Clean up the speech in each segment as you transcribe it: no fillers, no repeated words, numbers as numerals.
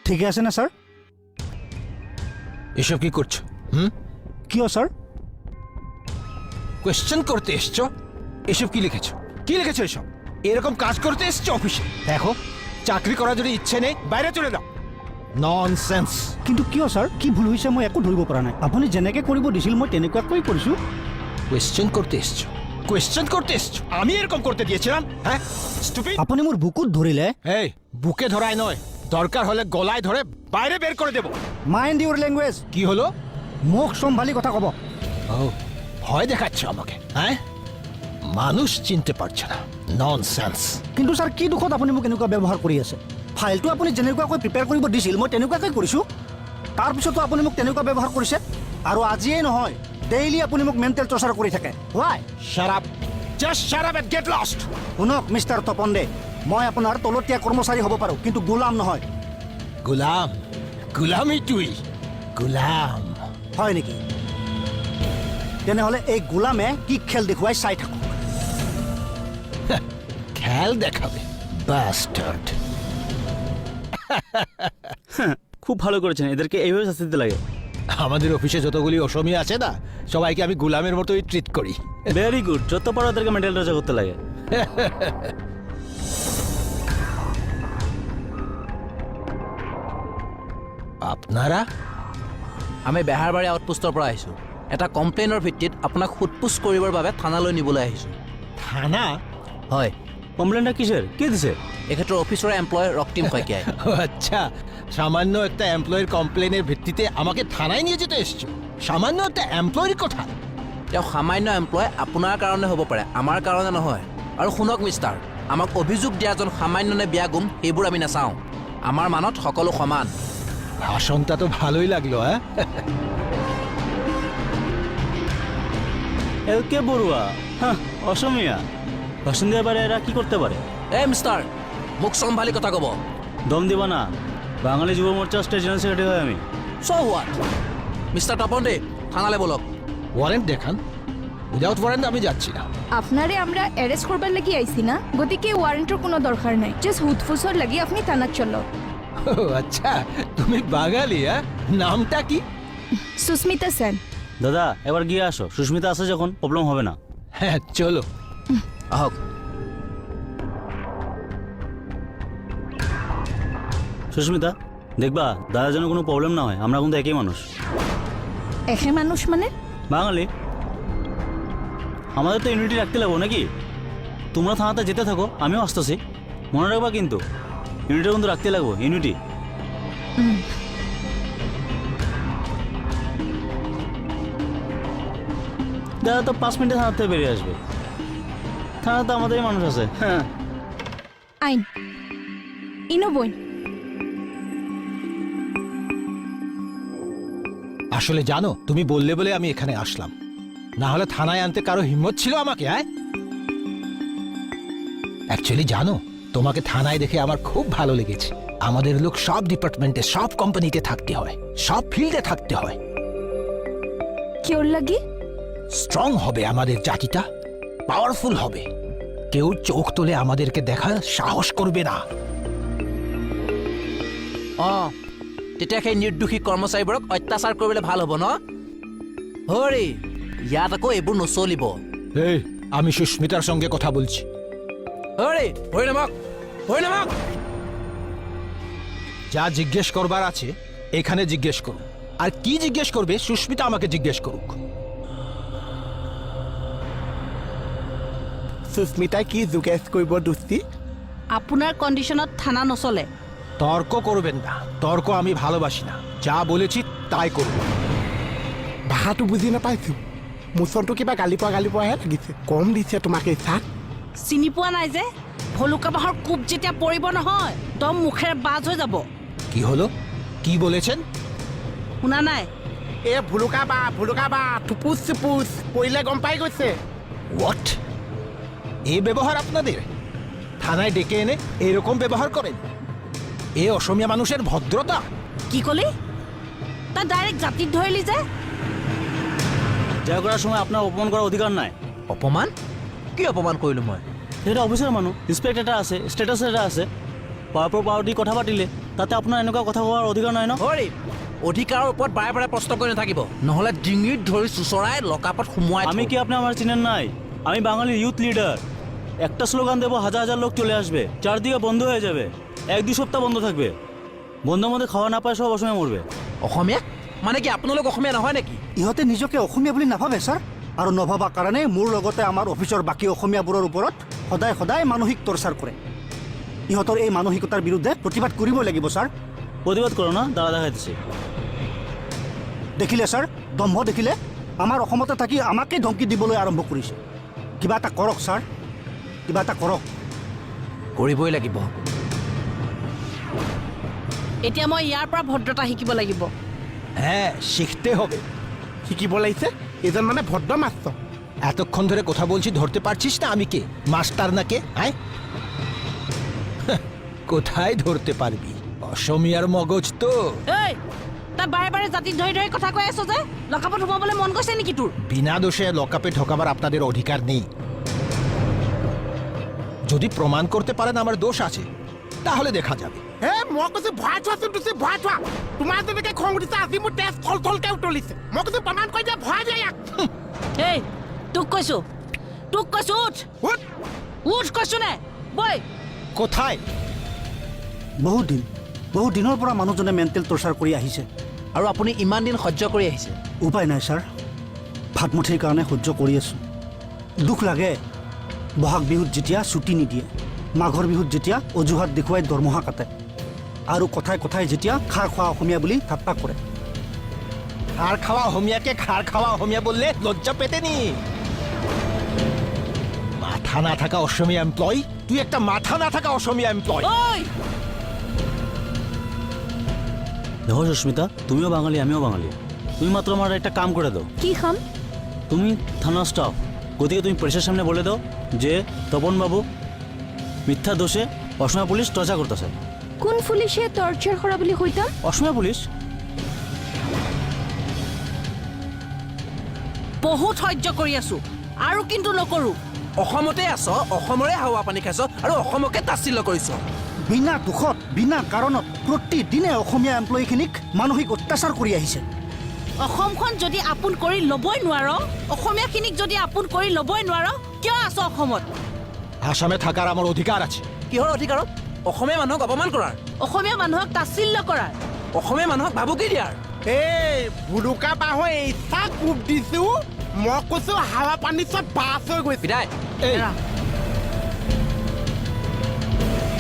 ঠিক আছে না স্যার? এসব কি করছো? কিয় স্যার? কোয়েশ্চেন করতে এসছো? এসব কি লিখেছো? কি লিখেছো এসব? এরকম কাজ করতে এসছো অফিসে? দেখো, চাকরি করার যদি ইচ্ছে নেই বাইরে চলে যাও। ননসেন্স। কিন্তু কিয় স্যার? কি ভুল হৈছে মই একো ধৰিব পৰা নাই। আপুনি যেনেকৈ কৰিব দিছিল মই তেনেকুৱাকৈ কৰিছোঁ। কোয়েশ্চেন করতে এসছো? কোয়েশ্চেন করতে এসছো? আমি এরকম করতে দিয়েছিলাম? হ্যাঁ, স্টুপিড। আপুনি মোৰ বুকুত ধৰিলে। এই, বুকে ধরায় নয়, দরকার হলে গলায় ধরে বাইরে বের করে দেব। Mind your language. কি হলো? মুখ সম্ভালি কথা কব। ও, ভয় দেখাচ্ছ আমাকে, হ্যাঁ? মানুষ চিনতে পারছে না। ননসেন্স। কিন্তু স্যার কি দুখত আপুনি মোক এনেকুৱা ব্যৱহাৰ কৰি আছে? ফাইলটো আপুনি যেনেকুৱাকৈ প্ৰিপেয়াৰ কৰিব দিছিল মই তেনেকুৱাকৈ কৰিছোঁ। তাৰপিছতো আপুনি মোক তেনেকুৱা ব্যৱহাৰ কৰিছে। আৰু আজিয়েই নহয়, ডেইলি আপুনি মোক মেণ্টেল টৰ্চাৰ কৰি থাকে। হোৱাই? Shut up. Just shut up and get lost. শুনক মিষ্টাৰ তপন দে, মই আপোনাৰ তলতীয়া কৰ্মচাৰী হ'ব পাৰোঁ কিন্তু গোলাম নহয়। গোলাম? গোলামই তুই? গোলাম? হয় নেকি? তেনেহ'লে এই গোলামে কি খেল দেখুৱাই চাই থাকক। খেল দেখাবে বাস্টার্ড। খুব ভালো করেছেন, এদেরকে এইভাবে শাস্তি দিতে লাগে। আমাদের অফিসে যতগুলি অসমীয়া আছে না, সবাইকে আমি গোলামের মতোই ট্রিট করি। ভেরি গুড, যত পারো ওদেরকে মেন্টাল টর্চার করতে লাগে। আপনারা? আমি বেহাৰবাৰী আউটপোষ্টৰ পৰা আহিছোঁ। এটা কমপ্লেইনৰ ভিত্তিত আপোনাক সোধপোছ কৰিবৰ বাবে থানালৈ নিবলৈ আহিছোঁ। থানা? হয়। কমপ্লেনটা কিসের? কে দিছে? এখেতৰ অফিচৰ এমপ্লয় ৰক্তিম শইকীয়াই। আচ্ছা, সামান্য একটা এমপ্লয়ের কমপ্লেনের ভিত্তিতে আমাকে থানায় নিয়ে যেতে এসছো? সামান্য একটা এমপ্লয়ের কথা? তেওঁ সামান্য এমপ্লয় আপোনাৰ কাৰণে হ'ব পাৰে, আমাৰ কাৰণে নহয়। আৰু শুনক মিষ্টাৰ, আমাক অভিযোগ দিয়াজন সামান্য নে বেয়া গুম সেইবোৰ আমি নাচাওঁ। আমাৰ মানত সকলো সমান। ভাষণটা তো ভালোই লাগলো, হ্যাঁ? কে বড়ুয়া? হ্যাঁ, অসমীয়া ভাষণ দেওয়ার পারে, এরা কি করতে পারে? এই মিষ্টাৰ, মুখ চম্ভালি কথা ক'ব। দম দিবা না, বাঙালি যুব মোর্চার স্টেট জেনারেল সেক্রেটারি হয় আমি। So what? মিষ্টাৰ তপন দে, থানালৈ বলক। ওয়ারেন্ট দেখান। উইদাউট ওয়ারেন্ট আমি যাচ্ছি না। আপনারে আমরা অ্যারেস্ট করবার লাগি আইছি না, গতিকে ওয়ারেন্টের কোনো দরকার নাই। জাস্ট হুদফুসর লাগি আপনি থানাত চলো। ও আচ্ছা, তুমি বাঙালি, হ্যাঁ? নামটা কি? সুস্মিতা সেন। দাদা এবার গিয়ে আসো, সুস্মিতা আছে যখন প্রবলেম হবে না। হ্যাঁ, চলো। আহক। সুস্মিতা, দেখবা দাদার জন্য কোনো প্রবলেম না হয়, আমরা কিন্তু একই মানুষ। একে মানুষ মানে? বাঙালি, আমাদের তো ইউনিটি রাখতে লাগবো নাকি? তোমরা থানাতে যেতে থাকো, আমিও আসতেছি। মনে রাখবা কিন্তু ইউনিটি কিন্তু রাখতে লাগবো, ইউনিটি। দাদা তো 5 মিনিটে থানাতে বেরিয়ে আসবে। থানাতে আমাদেরই মানুষ আছে। হ্যাঁ, আইন ইনো বই। আসলে জানো, তুমি বললে বলে আমি এখানে আসলাম, না হলে থানায় আনতে কারো হিম্মত ছিল আমাকে? হ্যাঁ, অ্যাকচুয়ালি জানো, তোমাকে থানায় দেখে আমার খুব ভালো লেগেছে। আমাদের লোক সব ডিপার্টমেন্টে, সব কোম্পানিতে থাকতে হয়, সব ফিল্ডে থাকতে হয়। কেউর লাগি? স্ট্রং হবে আমাদের জাতিটা, পাওয়ারফুল হবে। কেউ চোখ তুলে আমাদেরকে দেখার সাহস করবে না। অঁ, তেতিয়া সেই নিৰ্দোষী কৰ্মচাৰীবোৰক অত্যাচাৰ কৰিবলৈ ভাল হ'ব ন? হৰি, ইয়াত আকৌ এইবোৰ নচলিব। এই, আমি সুস্মিতার সঙ্গে কথা বলছি। হৰি, হৰি নামক, হৰি নামক। যা জিজ্ঞেস করবার আছে এখানে জিজ্ঞেস করুন, আর কি জিজ্ঞেস করবে সুস্মিতা আমাকে জিজ্ঞেস করুক। সুস্মিতাই কি যোগেশ কৰিব দুষ্টি? আপনার কন্ডিশনত থানা নচলে। তর্ক করবেন না, তর্ক আমি ভালোবাসি না। যা বলেছি তাই করব। ভাষাটো বুজি নাপাইছো। মোচনটো কিবা গালি পোৱাহে লাগিছে। কম দিছে তোমাক এই চাক। চিনি পোৱা নাই যে, ভলুকা বাঁহৰ কোব যেতিয়া পৰিব নহয়, দম মুখেৰে বাজ হৈ যাব। কি হলো? কি বলেছেন? শুনা নাই? এ ভুলুকা বা টুপুচ চুপুচ পৰিলে গম পাই গৈছে। হোয়াট? এই ব্যবহার আপনাদের? থানায় ডেকে এনে এরকম ব্যবহার করেন? এ অসমীয়া মানুষের ভদ্রতা? কি কলি? তা ডাইরেক্ট জাতিত ধৰিলি যে? যা করার সময় আপনার অপমান করার অধিকার নাই। অপমান? কি অপমান কৰিলোঁ মই? এটা অফিসের মানুষ, রেসপেক্ট এটা আছে, স্ট্যাটাস এটা আছে, পাওয়ার পর পাওয়ার দিয়ে কথা পাতিলে তাতে আপোনাৰ এনেকুৱা কথা কোৱাৰ অধিকাৰ নাই ন? হৰি অধিকাৰৰ ওপৰত বাৰে বাৰে প্ৰশ্ন কৰি নাথাকিব, নহ'লে ডিঙিত ধৰি চুচৰাই লকাপত সোমোৱাই আমি কি আপনি আমার চিনেন নাই? আমি বাঙালির ইউথ লিডার। একটা স্লোগান দেবো, হাজার হাজার লোক চলে আসবে, চারদিকে বন্ধ হয়ে যাবে, 1-2 সপ্তাহ বন্ধ থাকবে। বন্ধের মধ্যে খাওয়া না পায় সব অসময়ে মরবে। অসমীয়া মানে কি আপোনালোক অসমীয়া নহয় নেকি? ইহঁতে নিজকে অসমীয়া বুলি নাভাবে ছাৰ আৰু নভবা কাৰণে মোৰ লগতে আমাৰ অফিচৰ বাকী অসমীয়াবোৰৰ ওপৰত সদায় সদায় মানসিক টৰ্চাৰ কৰে। ইহঁতৰ এই মানসিকতাৰ বিৰুদ্ধে প্ৰতিবাদ কৰিবই লাগিব ছাৰ। প্রতিবাদ করো না, দাঁড়া দেখাইতেছে। দেখিলে ছাৰ, দম্ভ দেখিলে আমাৰ অসমতে থাকি আমাকেই ধমকি দিবলৈ আৰম্ভ কৰিছে। কিবা এটা কৰক ছাৰ, কিবা এটা কৰক। কৰিবই লাগিব। এতিয়া মই ইয়াৰ পৰা ভদ্ৰতা শিকিব লাগিব। হ্যাঁ শিখতে হবে। শিকিব লাগিছে এজন মানে ভদ্ৰ মাষ্টৰ। এতক্ষণ ধরে কথা বলছি, ধরতে পারছিস না আমি কে? মাস্টার না কে? হ্যাঁ কোথায় ধরতে পারবি? অসমিয়ার মগজ তো। এই তই বাৰে বাৰে জাতিক ধৰি ধৰি কথা কৈ আছ যে, লকাপত সোমাবলৈ মন গৈছে নেকি তোৰ? বিনা দোষে লকআপে ঢোকাবার আপনাদের অধিকার নেই। যদি প্রমাণ করতে পারেন আমার দোষ আছে, তাহলে দেখা যাবে। হে মই কৈছো ভৰাই থোৱাচোন, তুচি ভৰাই থোৱা। তোমাৰ যেনেকে খং উঠিছে আজি মোৰ তেজ থল থলকে উতলিছে। মই কৈছো প্ৰমাণ কৰি দিয়া, ভৰাই দিয়া ইয়াক। এই তোক কৈছো উঠ উঠ। উঠ কৈছো নে? বৈ কোথায়? বহু দিনৰ পৰা মানুহজনে মেণ্টেল টৰ্চাৰ কৰি আহিছে। আৰু আপুনি ইমান দিন সহ্য কৰি আহিছে। উপায় নাই ছাৰ, ভাতমুঠিৰ কাৰণে সহ্য কৰি আছোঁ। দুখ লাগে বহাগ বিহুত যেতিয়া ছুটি নিদিয়ে, মাঘৰ বিহুত যেতিয়া অজুহাত দেখুৱাই দৰমহা কাটে, আৰু কথাই কথাই যেতিয়া খাৰ খোৱা অসমীয়া বুলি ঠাট্টা কৰে। খাড় খাওয়া অসমীয়াকে খাড় খাওয়া অসমীয়া বললে লজ্জা পেতে নি? মাথা না থাকা অসমীয়া এমপ্লয়, তুই একটা মাথা না থাকা অসমীয়া এমপ্লয়। ওই দেখো সুস্মিতা, তুমিও বাঙালি আমিও বাঙালি, তুমি মাত্র আমার একটা কাম করে দাও। কি খাম? তুমি থানা স্টাফ, গতিকে তুমি প্রেসের সামনে বলে দাও যে তপন বাবু মিথ্যা দোষে অসমীয়া পুলিশ টর্চার করতেছে। কোন পুলিচে টৰ্চাৰ কৰা বুলি কৈতাম? অসমীয়া পুলিশ বহুত সহ্য কৰি আছো আৰু কিন্তু নকৰো। অসমতে আছ, অসমৰে হাৱা পানী খাইছ আৰু অসমকে তাচ্ছিল্য কৰিছ। বিনা দুখত বিনা কাৰণত প্ৰতিদিনে অসমীয়া এমপ্লয়ীখিনিক মানসিক অত্যাচাৰ কৰি আহিছে। অসমখন যদি আপোন কৰি ল'বই নোৱাৰ, অসমীয়াখিনিক যদি আপোন কৰি ল'বই নোৱাৰ, কিয় আছ অসমত? আসামে থাকার আমার অধিকার আছে। কিহৰ অধিকাৰত? অসমীয়া মানুহক অপমান কৰাৰ, অসমীয়া মানুহক তাচ্ছিল্য কৰাৰ। অসমীয়া মানুহক ভাবুকি দিয়াৰ। এই ভুলুকা বাহৰ ইচ্ছা কোব দিছো। মই কৈছো হাৱা পানী চব বাছ হৈ গৈছে। বিদায়। এই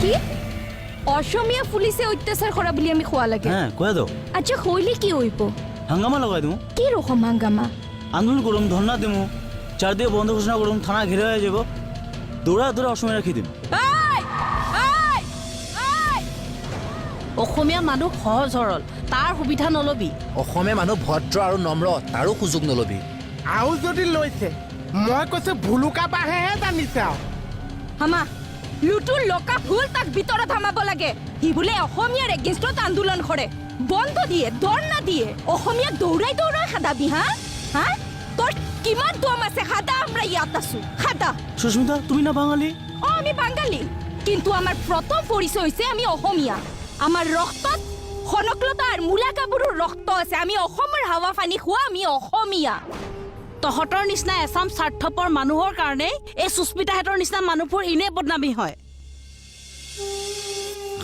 কি অসমীয়া পুলিচে অত্যাচাৰ কৰা বুলি আমি কোৱা লাগে? হ্যাঁ কয়ে দাও, আচ্ছা হইলে কি হইব? হাঙ্গামা লগাই দিমু, কি রকম হাঙ্গামা? আন্দোলন করুম, ধর্ণা দিমু, চারদিকে বন্ধ ঘোষণা করুম, থানা ঘিরে হয়ে যাব, দৌড়া দৌড়া অসমীয়া রাখি দিম। অসমীয়া মানুহ সহজ সৰল, তাৰ সুবিধা নলবি। অসমীয়া মানুহ ভদ্ৰ আৰু নম্ৰ, তাৰো সুযোগ নলবি। আৰু যদি লৈছে, মই কৈছো ভুলুকা বাহেহে জানিছে আৰু। হামা লুটুৰ লকা ফুল তাক ভিতৰত হামাব লাগে। সি বোলে অসমীয়াৰ এগেইনষ্টত আন্দোলন কৰে, বন্ধ দিয়ে, ধৰ্ণা দিয়ে। অসমীয়াক দৌৰাই দৌৰাই খাদাবি? হা হা তোৰ কিমান দম আছে? খাদা, আমরা ইয়াত আছো, খাদা। সুস্মিতা তুমি না বাঙালি? আমি বাঙালি, কিন্তু আমার প্রথম পরিচয় হইছে আমি অসমীয়া। আমার রক্তত খনকলতা আর মূলাকাবুৰৰ রক্ত আছে। আমি অসমৰ হাৱা পানী খোৱা, আমি অসমীয়া। তহঁতৰ নিচিনা এচাম স্বাৰ্থপৰ মানুহৰ কাৰণে এই সুস্মিতাহঁতৰ নিচিনা মানুহবোৰ এনেই বদনামী হয়।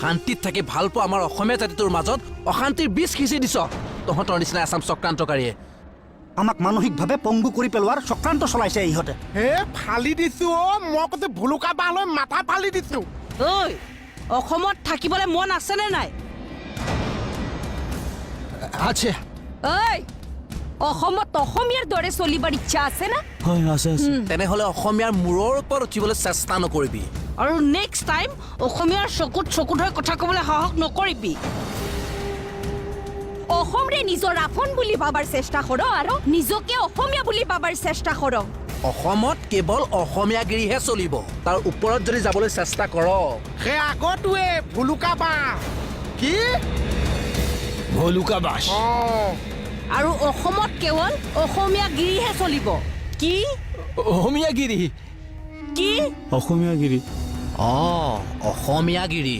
শান্তিত থাকি ভাল পোৱা আমাৰ অসমীয়া জাতিটোৰ মাজত অশান্তিৰ বীজ সিঁচি দিছ তহঁতৰ নিচিনা এচাম চক্ৰান্তকাৰীয়ে। আমাক মানসিকভাৱে পংগু কৰি পেলোৱাৰ চক্ৰান্ত চলাইছে ইহঁতে। হে ফালি দিছো অ। মই কৈছো ভুলুকা বাহলৈ মাথা ফালি দিছো। ঐ অসমত থাকিবলৈ মন আছেনে নাই? আছে। ঐ অসমত অসমীয়াৰ দৰে চলিবৰ ইচ্ছা আছে না? হয় আছে আছে। তেনেহ'লে অসমীয়াৰ মূৰৰ ওপৰত উঠিবলৈ চেষ্টা নকৰিবি। আৰু নেক্সট টাইম অসমীয়াৰ চকুত চকু ধৰি কথা ক'বলৈ সাহস নকৰিবি। অসমৰে নিজৰ আপোন বুলি ভাবাৰ চেষ্টা কৰ আৰু নিজকে অসমীয়া বুলি ভাবাৰ চেষ্টা কৰ। অসমত কেৱল অসমীয়াগিৰিহে চলিব, তাৰ ওপৰত যদি যাবলৈ চেষ্টা কৰ। সেই আগতোৱে ভুলুকা বাহ কি ভলুকা বাস। আৰু অসমত কেৱল অসমীয়াগিৰিহে চলিব। কি অসমীয়াগিৰি। কি অসমীয়া গিৰি। অসমীয়াগিৰি।